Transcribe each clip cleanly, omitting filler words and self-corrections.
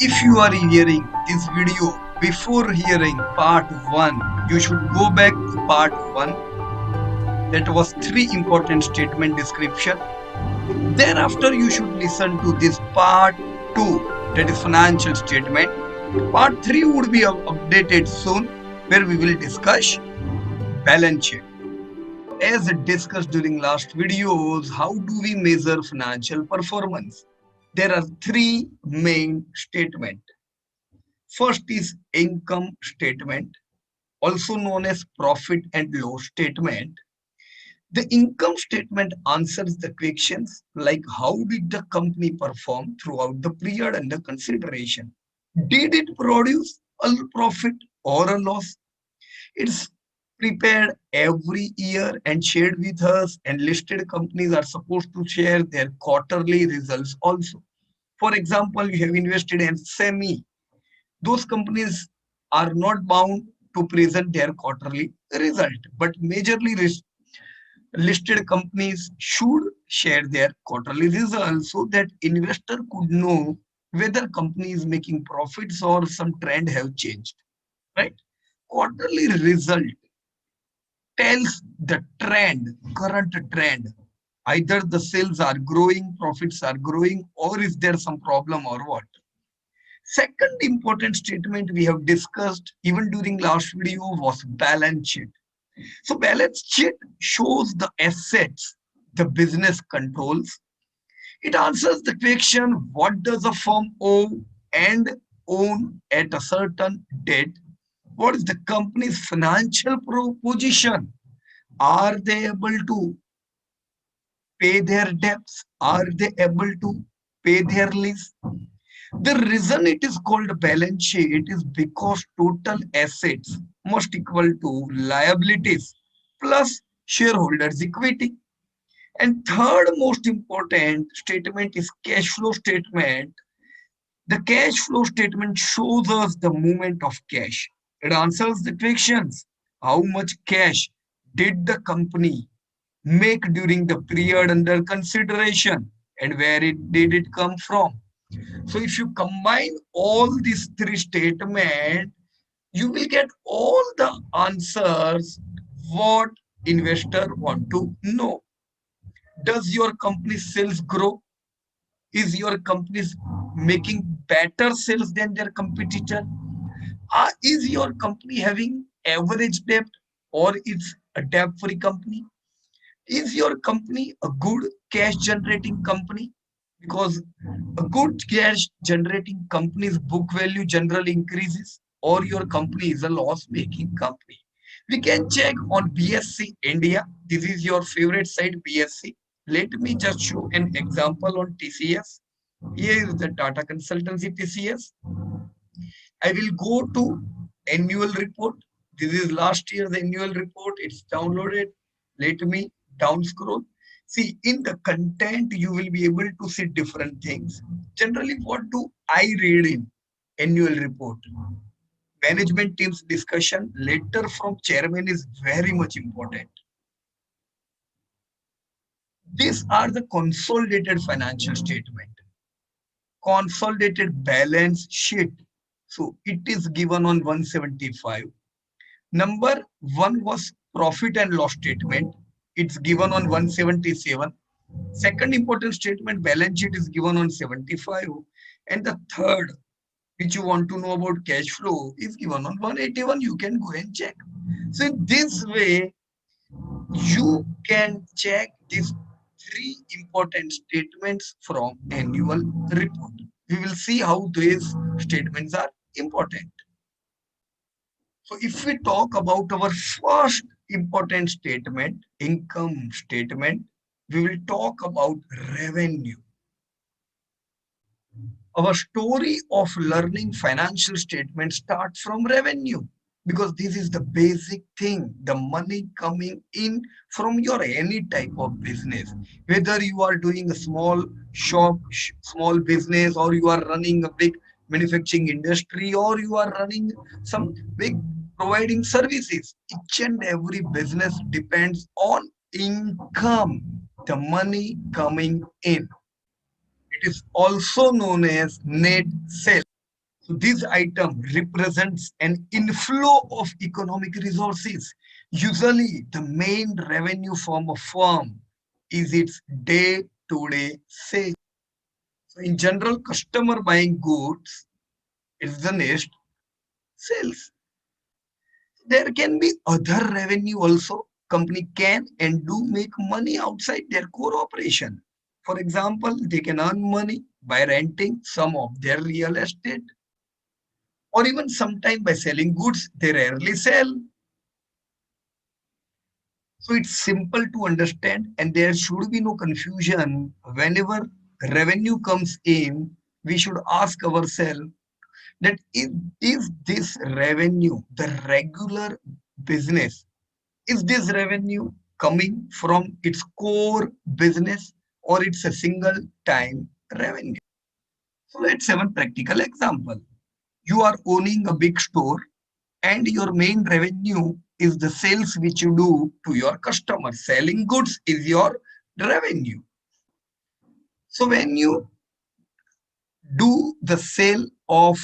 If you are hearing this video before hearing part 1, you should go back to part 1. That was three important statement description. Thereafter, you should listen to this part 2, that is financial statement. Part 3 would be updated soon, where we will discuss balance sheet. As discussed during last videos, how do we measure financial performance? There are three main statements. First is income statement, also known as profit and loss statement. The income statement answers the questions like how did the company perform throughout the period under consideration? Did it produce a profit or a loss? It's prepared every year and shared with us, and listed companies are supposed to share their quarterly results also. For example, you have invested in SEMI. Those companies are not bound to present their quarterly result, but majorly listed companies should share their quarterly results so that investor could know whether company is making profits or some trend have changed, right? Quarterly result tells the trend, current trend. Either the sales are growing, profits are growing, or is there some problem or what? Second important statement we have discussed even during last video was balance sheet. So balance sheet shows the assets the business controls. It answers the question what does a firm owe and own at a certain date? What is the company's financial position? Are they able to pay their debts? Are they able to pay their lease? The reason it is called balance sheet is because total assets must equal to liabilities plus shareholders' equity. And third most important statement is cash flow statement. The cash flow statement shows us the movement of cash. It answers the questions. How much cash did the company make during the period under consideration and where it did it come from? So if you combine all these three statements, you will get all the answers what investor want to know. Does your company's sales grow? Is your company making better sales than their competitor? Is your company having average debt or it's a debt-free company? Is your company a good cash generating company? Because a good cash generating company's book value generally increases, or your company is a loss making company. We can check on BSC India. This is your favorite site, BSC. Let me just show an example on TCS. Here is the Tata Consultancy TCS. I will go to annual report. This is last year's annual report. It's downloaded. Let me down scroll. See, in the content, you will be able to see different things. Generally, what do I read in annual report? Management team's discussion, letter from chairman is very much important. These are the consolidated financial statement, consolidated balance sheet. So it is given on 175. Number one was profit and loss statement. It's given on 177. Second important statement, balance sheet, is given on 75. And the third, which you want to know about cash flow, is given on 181. You can go and check. So in this way, you can check these three important statements from annual report. We will see how these statements are important. So if we talk about our first important statement, income statement, we will talk about revenue. Our story of learning financial statement starts from revenue because this is the basic thing, the money coming in from your any type of business. Whether you are doing a small shop, small business, or you are running a big manufacturing industry, or you are running some big providing services. Each and every business depends on income, the money coming in. It is also known as net sales. So this item represents an inflow of economic resources. Usually, the main revenue from a firm is its day-to-day sales. So in general, customer buying goods is the next sales. There can be other revenue also. Company can and do make money outside their core operation. For example, they can earn money by renting some of their real estate, or even sometime by selling goods they rarely sell. So it's simple to understand, and there should be no confusion. Whenever revenue comes in, we should ask ourselves that is this revenue the regular business? Is this revenue coming from its core business, or it's a single time revenue? So let's have a practical example. You are owning a big store and your main revenue is the sales which you do to your customers. Selling goods is your revenue. So when you do the sale of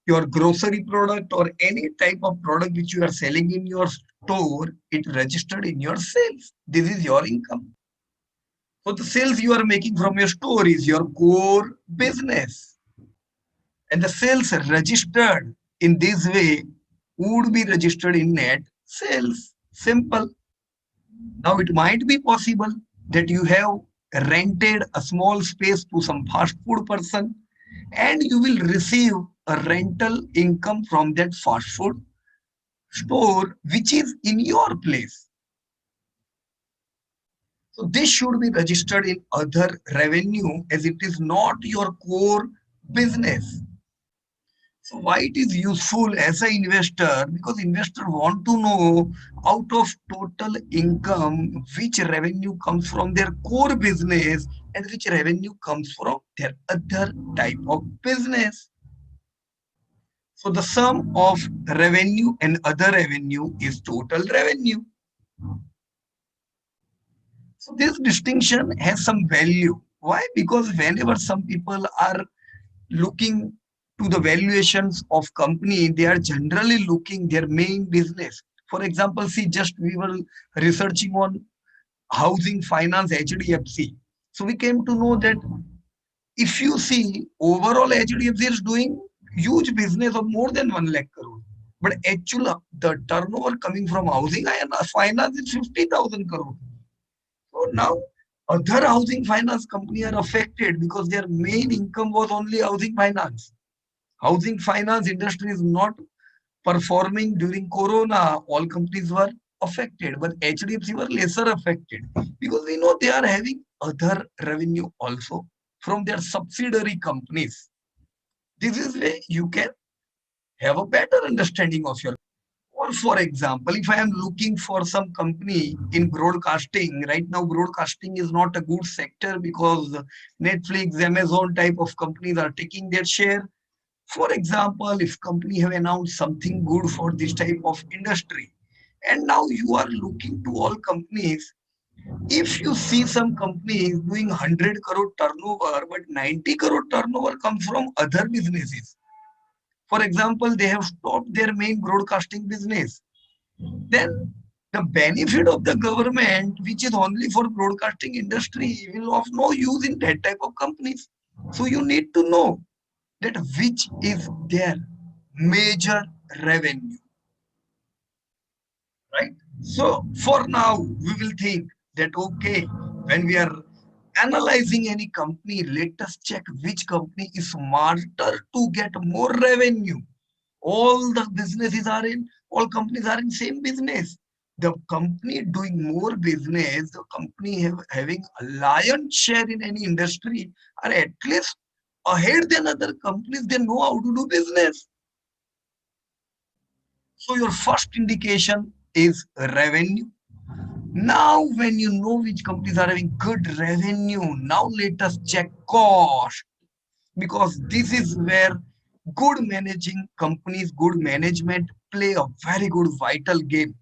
your grocery product or any type of product which you are selling in your store, it registered in your sales. This is your income. So the sales you are making from your store is your core business. And the sales registered in this way would be registered in net sales. Simple. Now it might be possible that you have rented a small space to some fast food person and you will receive a rental income from that fast food store which is in your place. So this should be registered in other revenue as it is not your core business. So why it is useful as an investor? Because investor want to know out of total income which revenue comes from their core business and which revenue comes from their other type of business. So the sum of revenue and other revenue is total revenue. So this distinction has some value. Why? Because whenever some people are looking to the valuations of company, they are generally looking their main business. For example, see, just we were researching on housing finance HDFC. So we came to know that if you see overall HDFC is doing huge business of more than 1 lakh crore. But actually the turnover coming from housing finance is 50,000 crore. So now other housing finance company are affected because their main income was only housing finance. Housing finance industry is not performing during Corona. All companies were affected, but HDFC were lesser affected because we know they are having other revenue also from their subsidiary companies. This is where you can have a better understanding of your. Or for example, if I am looking for some company in broadcasting, right now broadcasting is not a good sector because Netflix, Amazon type of companies are taking their share. For example, if company have announced something good for this type of industry, and now you are looking to all companies, if you see some companies doing 100 crore turnover, but 90 crore turnover comes from other businesses. For example, they have stopped their main broadcasting business. Then the benefit of the government, which is only for broadcasting industry, will of no use in that type of companies. So you need to know that which is their major revenue, right? So for now, we will think that okay, when we are analyzing any company, let us check which company is smarter to get more revenue. All the businesses are in, all companies are in same business. The company doing more business, the company having a lion share in any industry are at least ahead than other companies. They know how to do business. So your first indication is revenue. Now, when you know which companies are having good revenue, now let us check cost, because this is where good managing companies, good management play a very good vital game.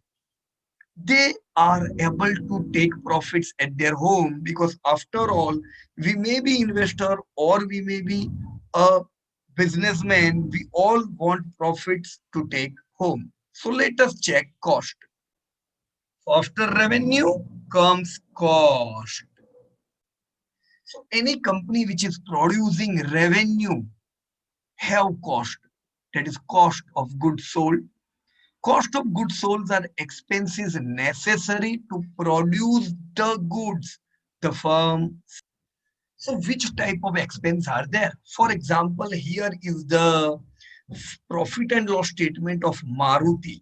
They are able to take profits at their home because after all, we may be investor or we may be a Businessmen, we all want profits to take home. So let us check cost. After revenue comes cost. So any company which is producing revenue have cost. That is cost of goods sold. Cost of goods sold are expenses necessary to produce the goods the firm. So which type of expense are there? For example, here is the profit and loss statement of Maruti,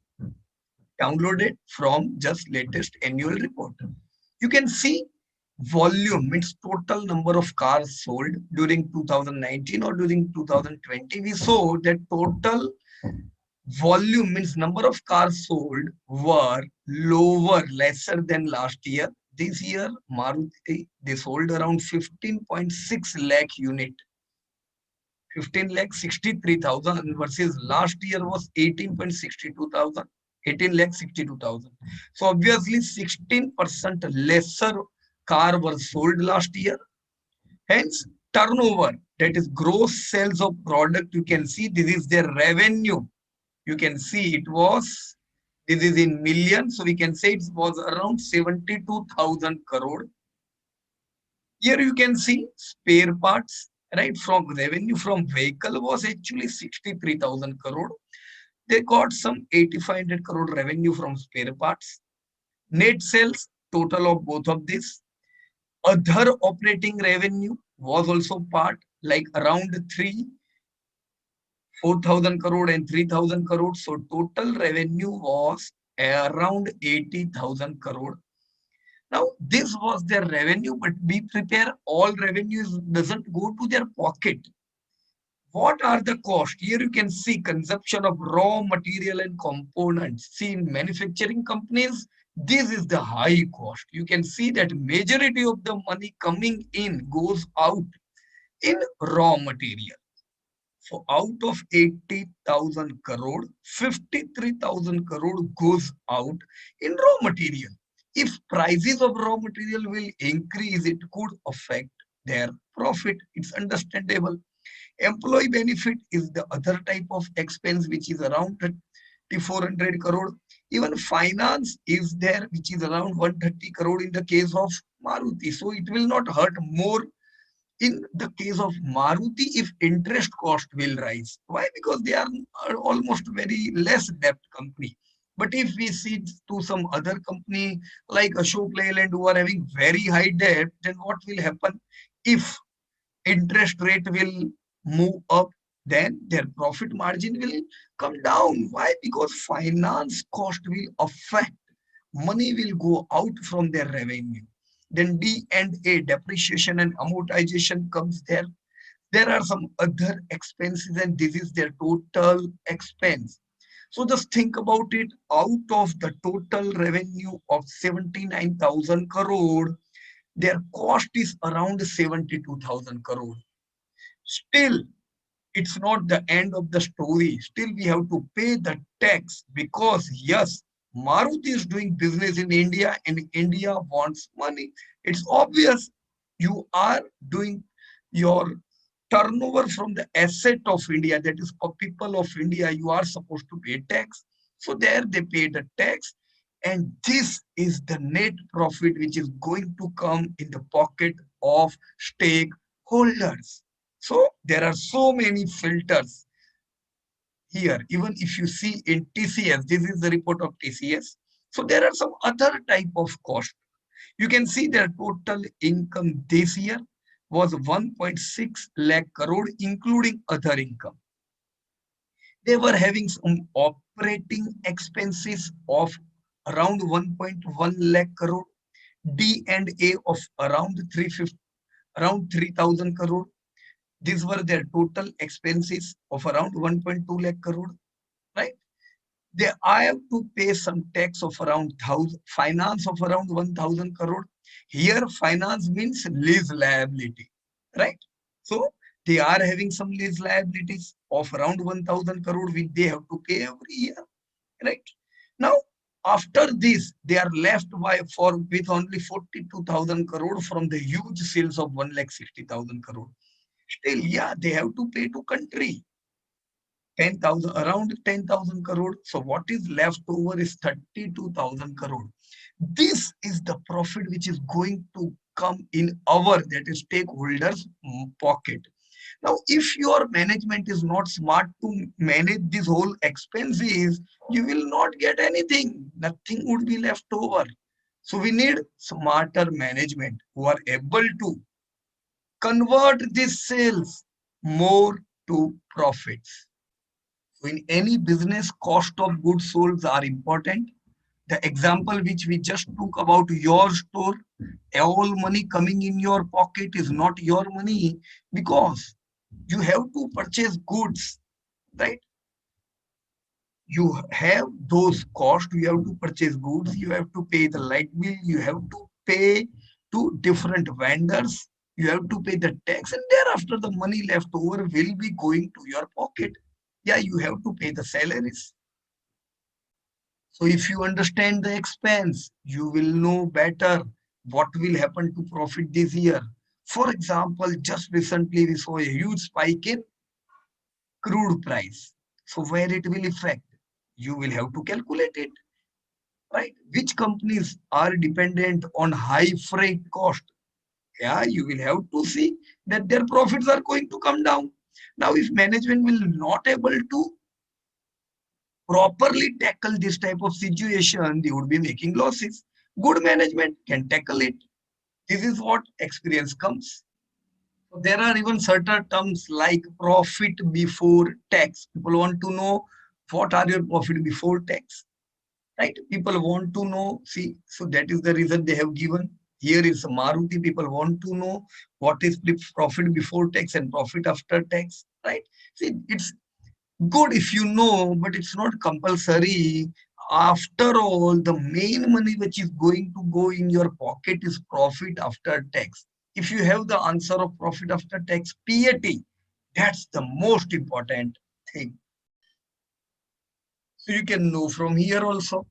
downloaded from just latest annual report. You can see volume means total number of cars sold during 2019 or during 2020. We saw that total volume means number of cars sold were lower, lesser than last year. This year, Maruti, they sold around 15.6 lakh unit, 15 lakh 63,000 versus last year was 18.62 thousand, 18 lakh 62,000. So obviously 16% lesser car were sold last year. Hence, turnover, that is gross sales of product, you can see this is their revenue. You can see it was, this is in millions, so we can say it was around 72,000 crore. Here you can see spare parts, right? From revenue from vehicle was actually 63,000 crore. They got some 8,500 crore revenue from spare parts. Net sales, total of both of this. Other operating revenue was also part, like around 4,000 crore and 3,000 crore. So total revenue was around 80,000 crore. Now, this was their revenue, but be prepared, all revenues doesn't go to their pocket. What are the costs? Here you can see consumption of raw material and components. See, in manufacturing companies, this is the high cost. You can see that majority of the money coming in goes out in raw material. So out of 80,000 crore, 53,000 crore goes out in raw material. If prices of raw material will increase, it could affect their profit. It's understandable. Employee benefit is the other type of expense which is around 3,400 crore. Even finance is there, which is around 130 crore in the case of Maruti. So it will not hurt more in the case of Maruti if interest cost will rise. Why? Because they are almost very less debt company. But if we see to some other company like Ashok Leyland who are having very high debt, then what will happen? If interest rate will move up, then their profit margin will come down. Why? Because finance cost will affect, money will go out from their revenue. Then D&A, depreciation and amortization comes there. There are some other expenses and this is their total expense. So just think about it, out of the total revenue of 79,000 crore, their cost is around 72,000 crore. Still, it's not the end of the story. Still, we have to pay the tax because, yes, Maruti is doing business in India and India wants money. It's obvious you are doing your turnover from the asset of India, that is for people of India, you are supposed to pay tax. So there they pay the tax, and this is the net profit which is going to come in the pocket of stakeholders. So there are so many filters here. Even if you see in TCS, this is the report of TCS. So there are some other type of cost. You can see their total income this year was 1.6 lakh crore, including other income. They were having some operating expenses of around 1.1 lakh crore, D&A of around 350, around 3,000 crore. These were their total expenses of around 1.2 lakh crore, right? I have to pay some tax of around 1,000, finance of around 1,000 crore. Here, finance means lease liability, right? So they are having some lease liabilities of around 1,000 crore, which they have to pay every year, right? Now, after this, they are left with only 42,000 crore from the huge sales of 1,60,000 crore. Still, yeah, they have to pay to country 10,000, around 10,000 crore. So what is left over is 32,000 crore. This is the profit which is going to come in our, that is stakeholders pocket. Now, if your management is not smart to manage this whole expenses, you will not get anything. Nothing would be left over. So we need smarter management who are able to convert these sales more to profits. So in any business, cost of goods sold are important. The example which we just took about your store, all money coming in your pocket is not your money, because you have to purchase goods, right? You have those costs, you have to purchase goods, you have to pay the light bill, you have to pay to different vendors, you have to pay the tax, and thereafter the money left over will be going to your pocket. Yeah, you have to pay the salaries. So if you understand the expense, you will know better what will happen to profit this year. For example, just recently we saw a huge spike in crude price. So where it will affect, you will have to calculate it, right? Which companies are dependent on high freight cost? Yeah, you will have to see that their profits are going to come down. Now, if management will not able to properly tackle this type of situation, they would be making losses. Good management can tackle it. This is what experience comes. So there are even certain terms like profit before tax. People want to know what are your profit before tax, right? People want to know. See, so that is the reason they have given. Here is Maruti. People want to know what is the profit before tax and profit after tax, right? See, it's good if you know, but it's not compulsory. After all, the main money which is going to go in your pocket is profit after tax. If you have the answer of profit after tax, PAT, that's the most important thing. So you can know from here also.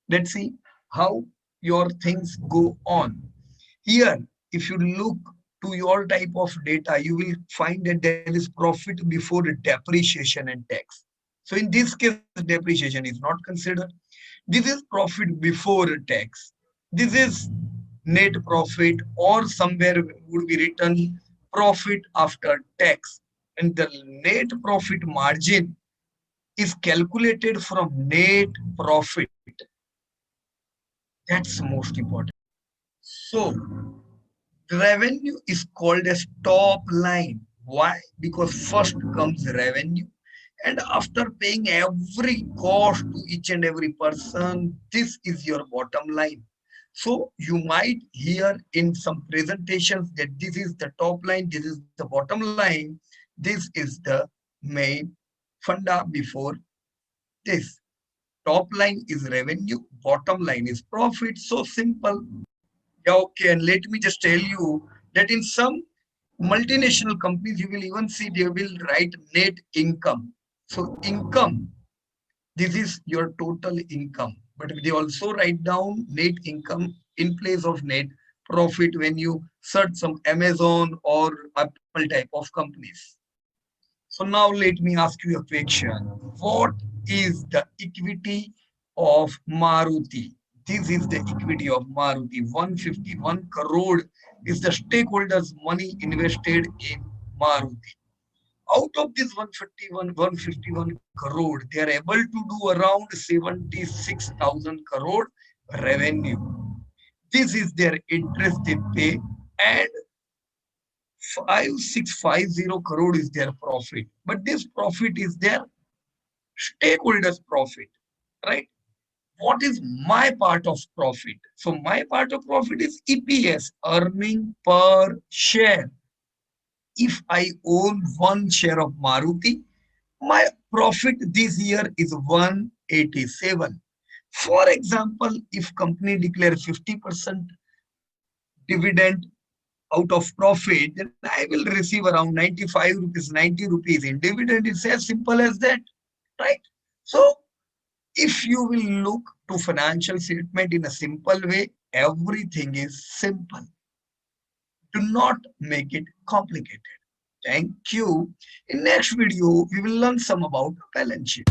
Let's see how your things go on. Here, if you look to your type of data, you will find that there is profit before depreciation and tax. So in this case, depreciation is not considered. This is profit before tax. This is net profit, or somewhere would be written profit after tax. And the net profit margin is calculated from net profit. That's most important. So revenue is called as top line. Why? Because first comes revenue, and after paying every cost to each and every person, this is your bottom line. So you might hear in some presentations that this is the top line, this is the bottom line, this is the main funda before this. Top line is revenue, bottom line is profit. So simple. Yeah, okay, and let me just tell you that in some multinational companies, you will even see they will write net income. So income, this is your total income. But they also write down net income in place of net profit when you search some Amazon or Apple type of companies. So now let me ask you a question. What is the equity of Maruti? This is the equity of Maruti. 151 crore is the stakeholders' money invested in Maruti. Out of this 151 crore, they are able to do around 76,000 crore revenue. This is their interest they pay, and 5650 crore is their profit. But this profit is their stakeholders' profit, right? What is my part of profit? So my part of profit is EPS, earning per share. If I own one share of Maruti, my profit this year is 187. For example, if company declare 50% dividend out of profit, then I will receive around 95 rupees, 90 rupees in dividend. It's as simple as that, right? So if you will look to financial statement in a simple way, everything is simple. Do not make it complicated. Thank you. In next video, we will learn some about balance sheet.